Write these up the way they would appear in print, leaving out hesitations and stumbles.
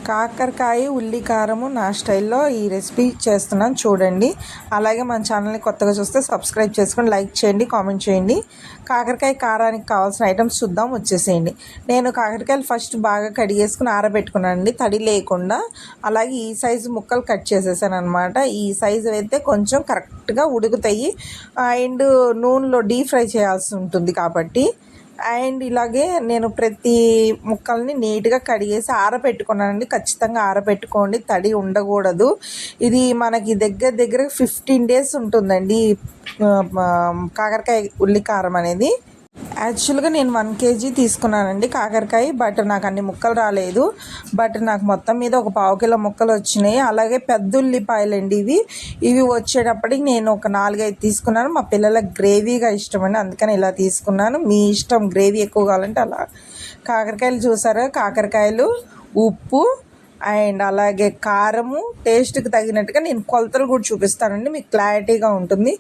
కాకరకాయ ఉల్లి కారము నా స్టైల్లో ఈ రెసిపీ చేస్తున్నాను చూడండి. అలాగే మన ఛానల్ని కొత్తగా చూస్తే సబ్స్క్రైబ్ చేసుకొని లైక్ చేయండి, కామెంట్ చేయండి. కాకరకాయ కారానికి కావాల్సిన ఐటమ్స్ చూద్దాం, వచ్చేసేయండి. నేను కాకరకాయలు ఫస్ట్ బాగా కడిగేసుకుని ఆరబెట్టుకున్నానండి, తడి లేకుండా. అలాగే ఈ సైజు ముక్కలు కట్ చేసేసాను అనమాట. ఈ సైజు అయితే కొంచెం కరెక్ట్గా ఉడుకుతాయి అండ్ నూనెలో డీప్ ఫ్రై చేయాల్సి ఉంటుంది కాబట్టి. అండ్ ఇలాగే నేను ప్రతి ముక్కల్ని నీట్గా కడిగేసి ఆరబెట్టుకున్నానండి. ఖచ్చితంగా ఆరబెట్టుకోండి, తడి ఉండకూడదు. ఇది మనకి దగ్గర దగ్గర 15 days ఉంటుందండి కాకరకాయ ఉల్లికారం అనేది. యాక్చువల్గా నేను 1 kg తీసుకున్నానండి కాకరకాయ, బట్ నాకు అన్ని ముక్కలు రాలేదు. బట్ నాకు మొత్తం మీద ఒక 1/4 kg ముక్కలు వచ్చినాయి. అలాగే పెద్ద ఉల్లిపాయలండి ఇవి వచ్చేటప్పటికి నేను ఒక 4-5 తీసుకున్నాను. మా పిల్లలకు గ్రేవీగా ఇష్టమండి, అందుకని ఇలా తీసుకున్నాను. మీ ఇష్టం, గ్రేవీ ఎక్కువ కావాలంటే అలా. కాకరకాయలు చూసారా, కాకరకాయలు, ఉప్పు అండ్ అలాగే కారము, టేస్ట్కి తగినట్టుగా నేను కొలతలు కూడా చూపిస్తానండి, మీకు క్లారిటీగా ఉంటుంది.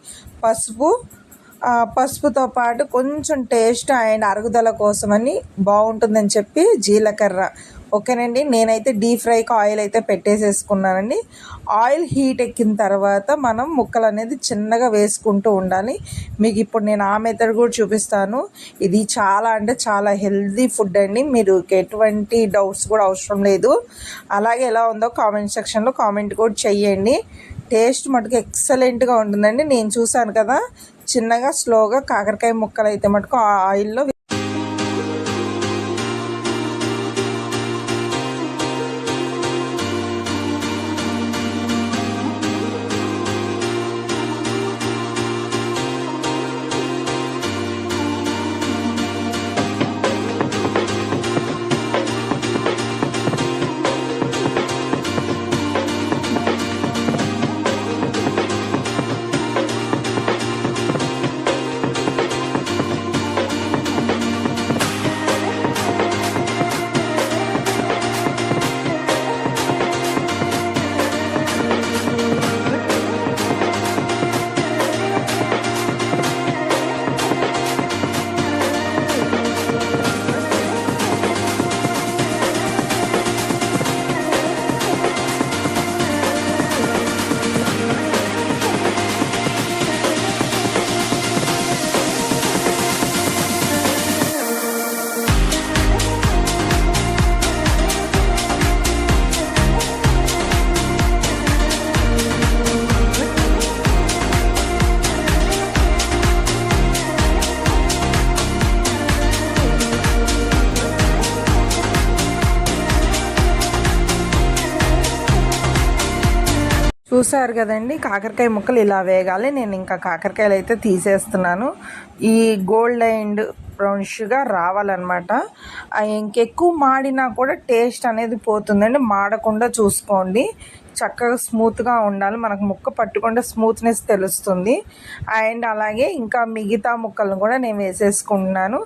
పసుపుతో పాటు కొంచెం టేస్ట్ అండ్ అరుగుదల కోసమని బాగుంటుందని చెప్పి జీలకర్ర. ఓకేనండి, నేనైతే డీప్ ఫ్రైకి ఆయిల్ అయితే పెట్టేసేసుకున్నానండి. ఆయిల్ హీట్ ఎక్కిన తర్వాత మనం ముక్కలు అనేది చిన్నగా వేసుకుంటూ ఉండాలి. మీకు ఇప్పుడు నేను ఆ మెథడ్ కూడా చూపిస్తాను. ఇది చాలా అంటే చాలా హెల్తీ ఫుడ్ అండి, మీరు ఎటువంటి డౌట్స్ కూడా అవసరం లేదు. అలాగే ఎలా ఉందో కామెంట్ సెక్షన్లో కామెంట్ కూడా చెయ్యండి. టేస్ట్ మటుకు ఎక్సలెంట్గా ఉంటుందండి. నేను చూసాను కదా, చిన్నగా స్లోగా కాకరకాయ ముక్కలు అయితే మటుకు ఆయిల్లో చూసారు కదండి. కాకరకాయ ముక్కలు ఇలా వేగాలి. నేను ఇంకా కాకరకాయలు అయితే తీసేస్తున్నాను. ఈ గోల్డ్ అండ్ బ్రౌనిష్గా రావాలన్నమాట. ఇంకెక్కువ మాడినా కూడా టేస్ట్ అనేది పోతుందండి, మాడకుండా చూసుకోండి. చక్కగా స్మూత్గా ఉండాలి, మనకు ముక్క పట్టుకుంటే స్మూత్నెస్ తెలుస్తుంది. అండ్ అలాగే ఇంకా మిగతా ముక్కలను కూడా నేను వేసేసుకుంటున్నాను.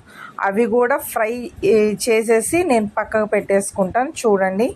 అవి కూడా ఫ్రై చేసేసి నేను పక్కకు పెట్టేసుకుంటాను చూడండి.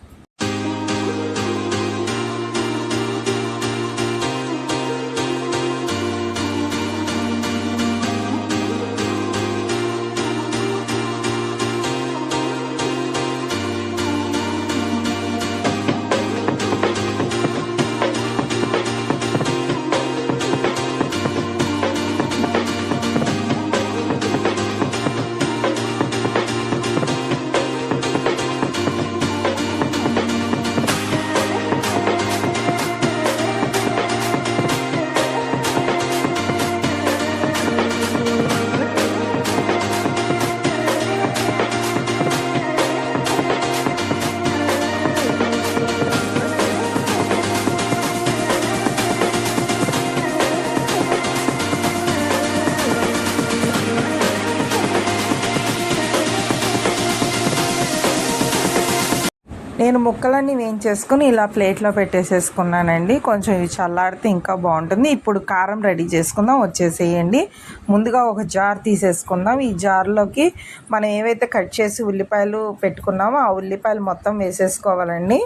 నేను ముక్కలన్నీ వేయించేసుకుని ఇలా ప్లేట్లో పెట్టేసేసుకున్నానండి. కొంచెం ఇవి చల్లారితే ఇంకా బాగుంటుంది. ఇప్పుడు కారం రెడీ చేసుకుందాం, వచ్చేసేయండి. ముందుగా ఒక జార్ తీసేసుకుందాం. ఈ జార్లోకి మనం ఏవైతే కట్ చేసి ఉల్లిపాయలు పెట్టుకున్నామో ఆ ఉల్లిపాయలు మొత్తం వేసేసుకోవాలండి.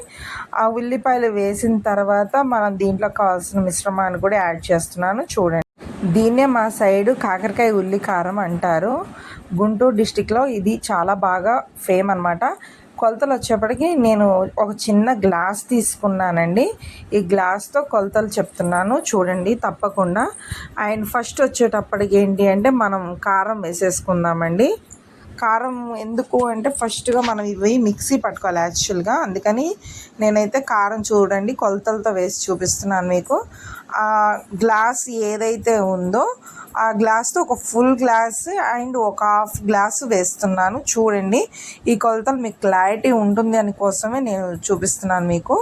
ఆ ఉల్లిపాయలు వేసిన తర్వాత మనం దీంట్లో కావాల్సిన మిశ్రమాన్ని కూడా యాడ్ చేస్తున్నాను చూడండి. దీన్నే మా సైడు కాకరకాయ ఉల్లి కారం అంటారు. గుంటూరు డిస్టిక్లో ఇది చాలా బాగా ఫేమ్ అనమాట. కొలతలు వచ్చేప్పటికి నేను ఒక చిన్న గ్లాస్ తీసుకున్నానండి. ఈ గ్లాస్తో కొలతలు చెప్తున్నాను చూడండి తప్పకుండా. అండ్ ఫస్ట్ వచ్చేటప్పటికి ఏంటి అంటే మనం కారం వేసేసుకుందామండి. కారం ఎందుకు అంటే ఫస్ట్గా మనం ఇవి మిక్సీ పట్టుకోవాలి యాక్చువల్గా, అందుకని నేనైతే కారం చూడండి కొలతలతో వేసి చూపిస్తున్నాను మీకు. ఆ గ్లాస్ ఏదైతే ఉందో ఆ గ్లాస్తో ఒక ఫుల్ గ్లాస్ అండ్ ఒక హాఫ్ గ్లాస్ వేస్తున్నాను చూడండి. ఈ కొలతలు మీకు క్లారిటీ ఉంటుంది అని కోసమే నేను చూపిస్తున్నాను మీకు.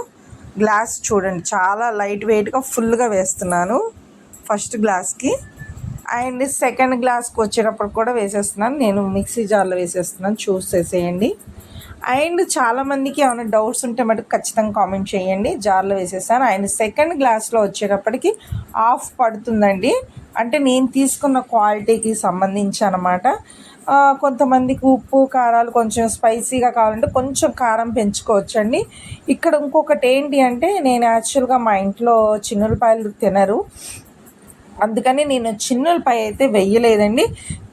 గ్లాస్ చూడండి చాలా లైట్ వెయిట్గా ఫుల్గా వేస్తున్నాను ఫస్ట్ గ్లాస్కి. అండ్ సెకండ్ గ్లాస్కి వచ్చేటప్పుడు కూడా వేసేస్తున్నాను, నేను మిక్సీ జార్లో వేసేస్తున్నాను, చూసేసేయండి. అండ్ చాలామందికి ఏమైనా డౌట్స్ ఉంటే మటుకు ఖచ్చితంగా కామెంట్ చేయండి. జార్లో వేసేసాను. అండ్ సెకండ్ గ్లాస్లో వచ్చేటప్పటికి ఆఫ్ పడుతుందండి, అంటే నేను తీసుకున్న క్వాలిటీకి సంబంధించి అనమాట. కొంతమందికి ఉప్పు కారాలు కొంచెం స్పైసీగా కావాలంటే కొంచెం కారం పెంచుకోవచ్చండి. ఇక్కడ ఇంకొకటి ఏంటి అంటే నేను యాక్చువల్గా మా ఇంట్లో చిన్నులపాయలు తినరు, అందుకని నేను చిన్నులపాయ అయితే వెయ్యలేదండి.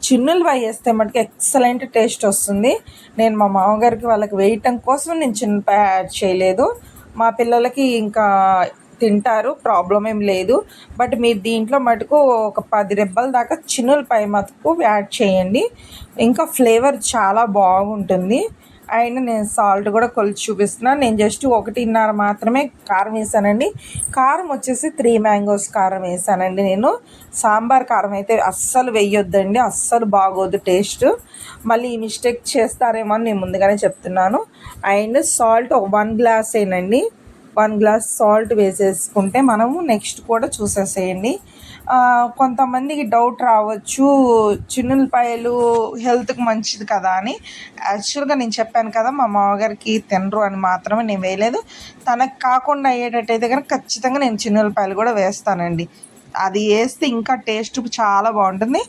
చిన్నులపాయ వేస్తే మటుకు ఎక్సలెంట్ టేస్ట్ వస్తుంది. నేను మా మామగారికి వాళ్ళకి వేయటం కోసం నేను చిన్నులపాయ యాడ్ చేయలేదు. మా పిల్లలకి ఇంకా తింటారు, ప్రాబ్లం ఏం లేదు. బట్ మీరు దీంట్లో మటుకు ఒక 10 రెబ్బల దాకా చిన్నులపాయ మటుకు యాడ్ చేయండి, ఇంకా ఫ్లేవర్ చాలా బాగుంటుంది. అండ్ నేను సాల్ట్ కూడా కొలిచి చూపిస్తున్నాను. నేను జస్ట్ 1.5 మాత్రమే కారం వేసానండి. కారం వచ్చేసి 3 మ్యాంగోస్ కారం వేసానండి నేను. సాంబార్ కారం అయితే అస్సలు వేయొద్దండి, అస్సలు బాగోదు టేస్ట్. మళ్ళీ ఈ మిస్టేక్ చేస్తారేమో అని నేను ముందుగానే చెప్తున్నాను. అండ్ సాల్ట్ ఒక 1 గ్లాసేనండి, 1 గ్లాస్ సాల్ట్ వేసేసుకుంటే మనము నెక్స్ట్ కూడా చూసేసేయండి. కొంతమందికి డౌట్ రావచ్చు చిన్నులపాయలు హెల్త్కి మంచిది కదా అని. యాక్చువల్గా నేను చెప్పాను కదా మా మామగారికి తినరు అని మాత్రమే నేను వేయలేదు. తనకు కాకుండా అయ్యేటట్టయితే కనుక ఖచ్చితంగా నేను చిన్నులపాయలు కూడా వేస్తానండి. అది వేస్తే ఇంకా టేస్ట్ చాలా బాగుంటుంది.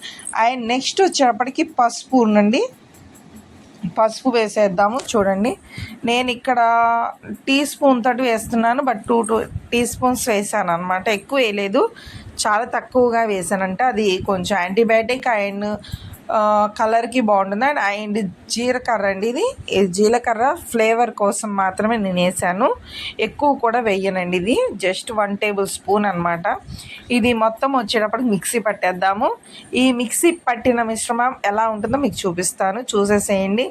అండ్ నెక్స్ట్ వచ్చేటప్పటికి పసుపు ఉండండి, పసుపు వేసేద్దాము చూడండి. నేను ఇక్కడ టీ స్పూన్ తోటి వేస్తున్నాను, బట్ 2 టీ స్పూన్స్ వేసాను అనమాట, ఎక్కువ వేయలేదు, చాలా తక్కువగా వేసానంటే అది కొంచెం యాంటీబయాటిక్ అండ్ కలర్కి బాగుంటుంది. అండ్ జీలకర్ర అండి, ఇది జీలకర్ర ఫ్లేవర్ కోసం మాత్రమే నేను వేసాను, ఎక్కువ కూడా వేయనండి. ఇది జస్ట్ 1 టేబుల్ స్పూన్ అనమాట. ఇది మొత్తం వచ్చేటప్పటికి మిక్సీ పట్టేద్దాము. ఈ మిక్సీ పట్టిన మిశ్రమం ఎలా ఉంటుందో మీకు చూపిస్తాను, చూసేసేయండి.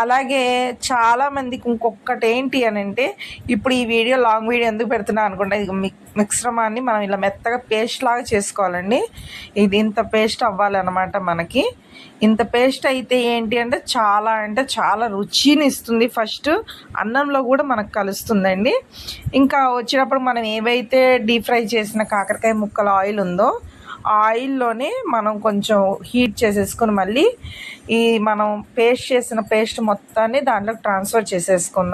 అలాగే చాలామందికి ఇంకొకటి ఏంటి అని అంటే, ఇప్పుడు ఈ వీడియో లాంగ్ వీడియో ఎందుకు పెడుతున్నా అనుకుంటా, ఇది మిశ్రమాన్ని మనం ఇలా మెత్తగా పేస్ట్ లాగా చేసుకోవాలండి. ఇది ఇంత పేస్ట్ అవ్వాలన్నమాట మనకి. ఇంత పేస్ట్ అయితే ఏంటి అంటే చాలా రుచిని ఇస్తుంది. ఫస్ట్ అన్నంలో కూడా మనకు కలుస్తుందండి. ఇంకా వచ్చేటప్పుడు మనం ఏవైతే డీప్ ఫ్రై చేసిన కాకరకాయ ముక్కల ఆయిల్ ఉందో ఆ ఆయిల్లోనే మనం కొంచెం హీట్ చేసేసుకొని మళ్ళీ ఈ మనం చేసిన పేస్ట్ మొత్తాన్ని దాంట్లో ట్రాన్స్ఫర్ చేసుకున్న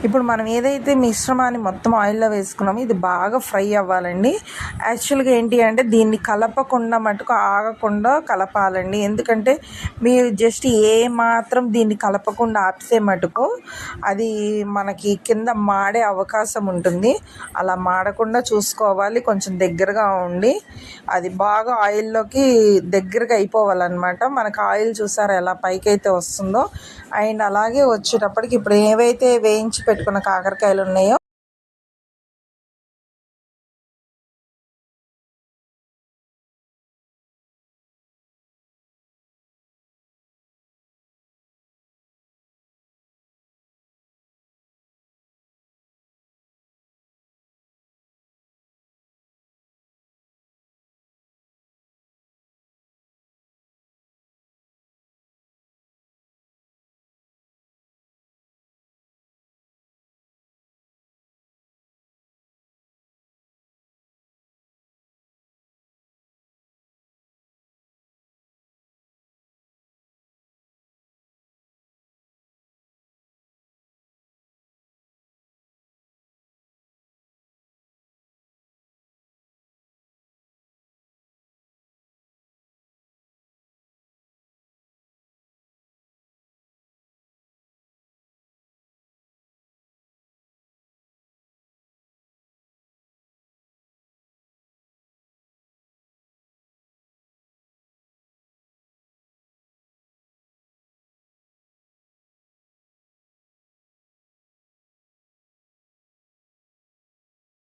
ఇప్పుడు మనం ఏదైతే మిశ్రమాన్ని మొత్తం ఆయిల్లో వేసుకున్నామో ఇది బాగా ఫ్రై అవ్వాలండి. యాక్చువల్గా ఏంటి అంటే దీన్ని కలపకుండా మటుకు ఆగకుండా కలపాలండి. ఎందుకంటే మీరు జస్ట్ ఏ మాత్రం దీన్ని కలపకుండా ఆపితే మటుకు అది మనకి కింద మాడే అవకాశం ఉంటుంది. అలా మాడకుండా చూసుకోవాలి. కొంచెం దగ్గరగా ఉండి అది బాగా ఆయిల్లోకి దగ్గరగా అయిపోవాలన్నమాట. మనకు ఆయిల్ చూసారా ఎలా పైకైతే వస్తుందో. అండ్ అలాగే వచ్చేటప్పటికి ఇప్పుడు ఏవైతే వేయించి పెట్టుకున్న కాకరకాయలు ఉన్నాయో